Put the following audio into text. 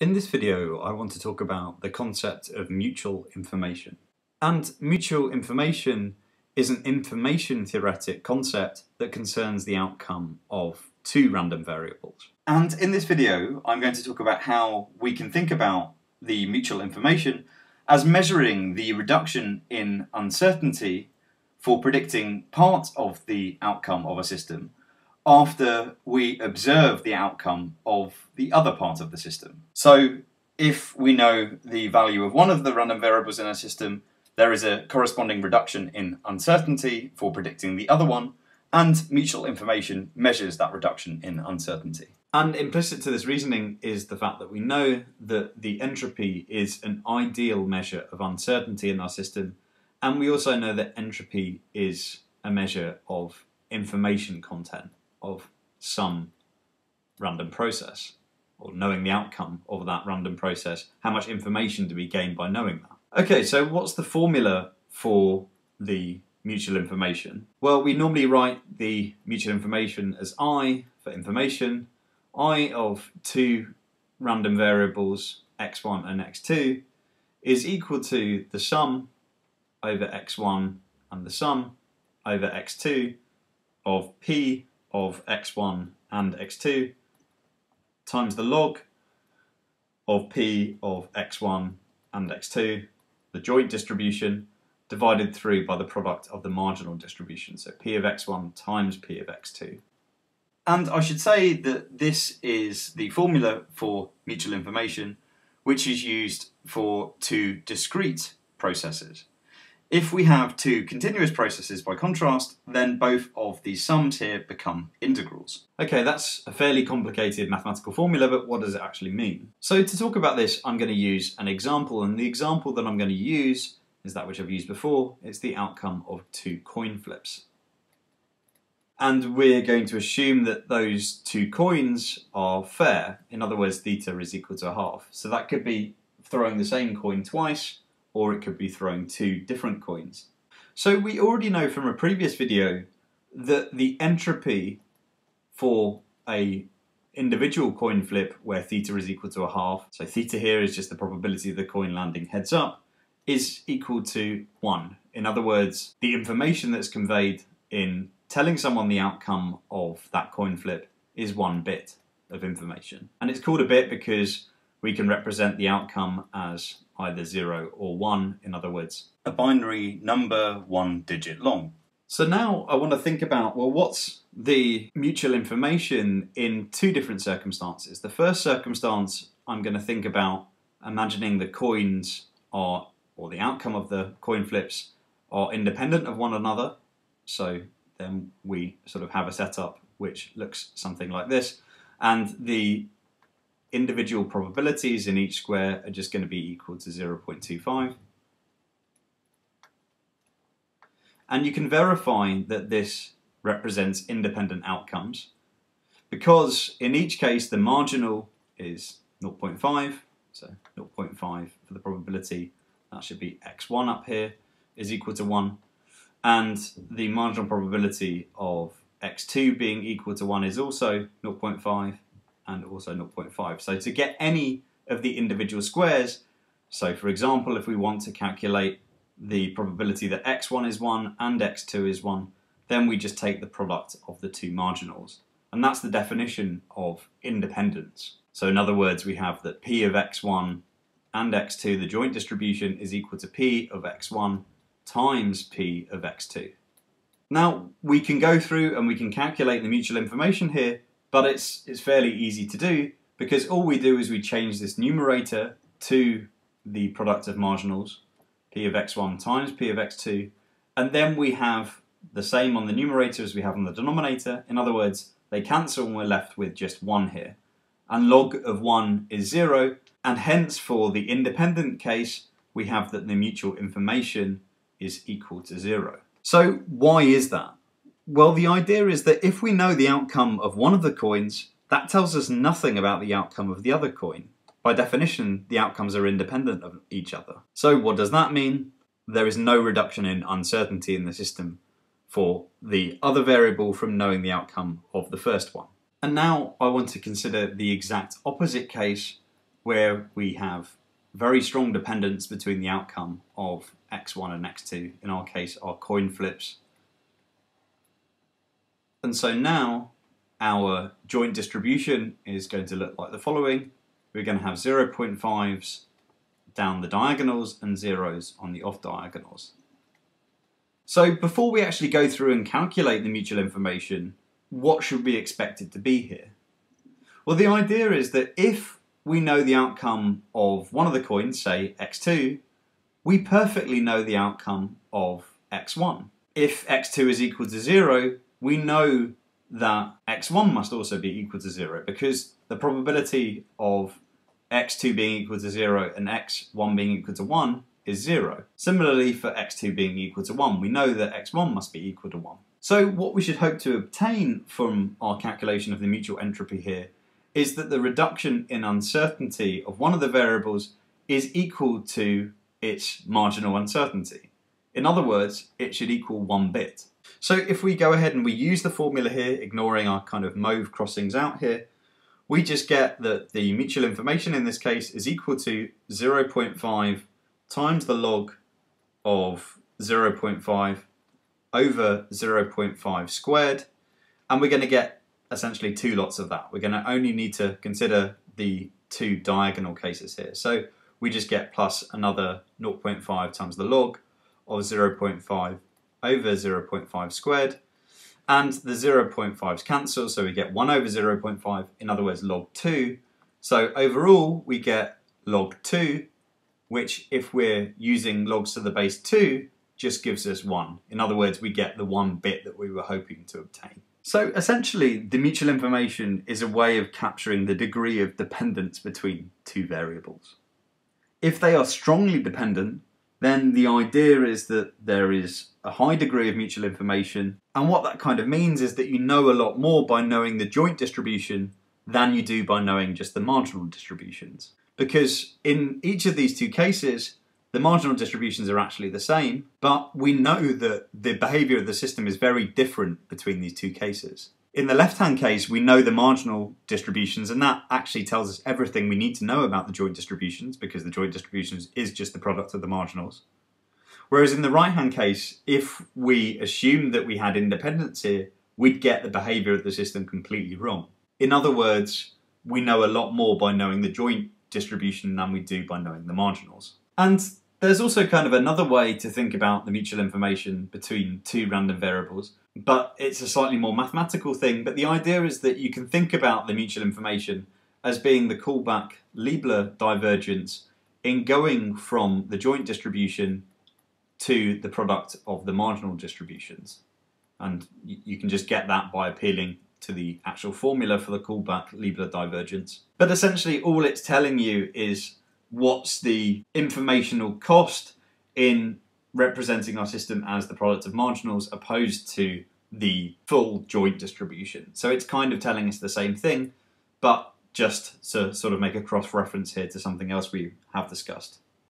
In this video, I want to talk about the concept of mutual information. And mutual information is an information theoretic concept that concerns the outcome of two random variables. And in this video, I'm going to talk about how we can think about the mutual information as measuring the reduction in uncertainty for predicting part of the outcome of a system after we observe the outcome of the other part of the system. So if we know the value of one of the random variables in a system, there is a corresponding reduction in uncertainty for predicting the other one, and mutual information measures that reduction in uncertainty. And implicit to this reasoning is the fact that we know that the entropy is an ideal measure of uncertainty in our system, and we also know that entropy is a measure of information content of some random process, or knowing the outcome of that random process. How much information do we gain by knowing that? Okay, so what's the formula for the mutual information? Well, we normally write the mutual information as I for information. I of two random variables, x1 and x2, is equal to the sum over x1 and the sum over x2 of p of x1 and x2 times the log of p of x1 and x2, the joint distribution, divided through by the product of the marginal distribution, so p of x1 times p of x2. And I should say that this is the formula for mutual information, which is used for two discrete processes. If we have two continuous processes, by contrast, then both of these sums here become integrals. Okay, that's a fairly complicated mathematical formula, but what does it actually mean? So to talk about this, I'm going to use an example, and the example that I'm going to use is that which I've used before. It's the outcome of two coin flips. And we're going to assume that those two coins are fair. In other words, theta is equal to a half. So that could be throwing the same coin twice, or it could be throwing two different coins. So we already know from a previous video that the entropy for a individual coin flip where theta is equal to a half, so theta here is just the probability of the coin landing heads up, is equal to 1. In other words, the information that's conveyed in telling someone the outcome of that coin flip is 1 bit of information. And it's called a bit because we can represent the outcome as either 0 or 1, in other words, a binary number 1 digit long. So now I want to think about, well, what's the mutual information in two different circumstances? The first circumstance, I'm going to think about imagining the coins are, or the outcome of the coin flips are independent of one another. So then we sort of have a setup which looks something like this, and the individual probabilities in each square are just going to be equal to 0.25. And you can verify that this represents independent outcomes because in each case the marginal is 0.5, so 0.5 for the probability, that should be x1 up here, is equal to 1, and the marginal probability of x2 being equal to 1 is also 0.5, and also 0.5. So to get any of the individual squares, so for example, if we want to calculate the probability that x1 is 1 and x2 is 1, then we just take the product of the two marginals. And that's the definition of independence. So in other words, we have that p of x1 and x2, the joint distribution, is equal to p of x1 times p of x2. Now, we can go through and we can calculate the mutual information here, but it's fairly easy to do because all we do is we change this numerator to the product of marginals, p of x1 times p of x2, and then we have the same on the numerator as we have on the denominator. In other words, they cancel and we're left with just 1 here. And log of 1 is 0, and hence for the independent case, we have that the mutual information is equal to 0. So why is that? Well, the idea is that if we know the outcome of one of the coins, that tells us nothing about the outcome of the other coin. By definition, the outcomes are independent of each other. So what does that mean? There is no reduction in uncertainty in the system for the other variable from knowing the outcome of the first one. And now I want to consider the exact opposite case where we have very strong dependence between the outcome of x1 and x2, in our case our coin flips. And so now our joint distribution is going to look like the following. We're going to have 0.5s down the diagonals and zeros on the off diagonals. So before we actually go through and calculate the mutual information, what should we expect it to be here? Well, the idea is that if we know the outcome of one of the coins, say x2, we perfectly know the outcome of x1. If x2 is equal to 0, we know that x1 must also be equal to 0, because the probability of x2 being equal to 0 and x1 being equal to 1 is 0. Similarly, for x2 being equal to 1, we know that x1 must be equal to 1. So what we should hope to obtain from our calculation of the mutual entropy here is that the reduction in uncertainty of one of the variables is equal to its marginal uncertainty. In other words, it should equal 1 bit. So if we go ahead and we use the formula here, ignoring our kind of mauve crossings out here, we just get that the mutual information in this case is equal to 0.5 times the log of 0.5 over 0.5 squared, and we're going to get essentially two lots of that. We're going to only need to consider the two diagonal cases here. So we just get plus another 0.5 times the log of 0.5 over 0.5 squared, and the 0.5s cancel, so we get 1 over 0.5, in other words log 2. So overall we get log 2, which if we're using logs to the base 2 just gives us 1. In other words, we get the 1 bit that we were hoping to obtain. So essentially the mutual information is a way of capturing the degree of dependence between two variables. If they are strongly dependent, then the idea is that there is a high degree of mutual information, and what that kind of means is that you know a lot more by knowing the joint distribution than you do by knowing just the marginal distributions. Because in each of these two cases, the marginal distributions are actually the same, but we know that the behaviour of the system is very different between these two cases. In the left-hand case, we know the marginal distributions, and that actually tells us everything we need to know about the joint distributions, because the joint distributions is just the product of the marginals. Whereas in the right-hand case, if we assumed that we had independence here, we'd get the behaviour of the system completely wrong. In other words, we know a lot more by knowing the joint distribution than we do by knowing the marginals. And there's also kind of another way to think about the mutual information between two random variables, but it's a slightly more mathematical thing. But the idea is that you can think about the mutual information as being the Kullback-Leibler divergence in going from the joint distribution to the product of the marginal distributions. And you can just get that by appealing to the actual formula for the Kullback-Leibler divergence. But essentially all it's telling you is what's the informational cost in representing our system as the product of marginals opposed to the full joint distribution. So it's kind of telling us the same thing, but just to sort of make a cross-reference here to something else we have discussed.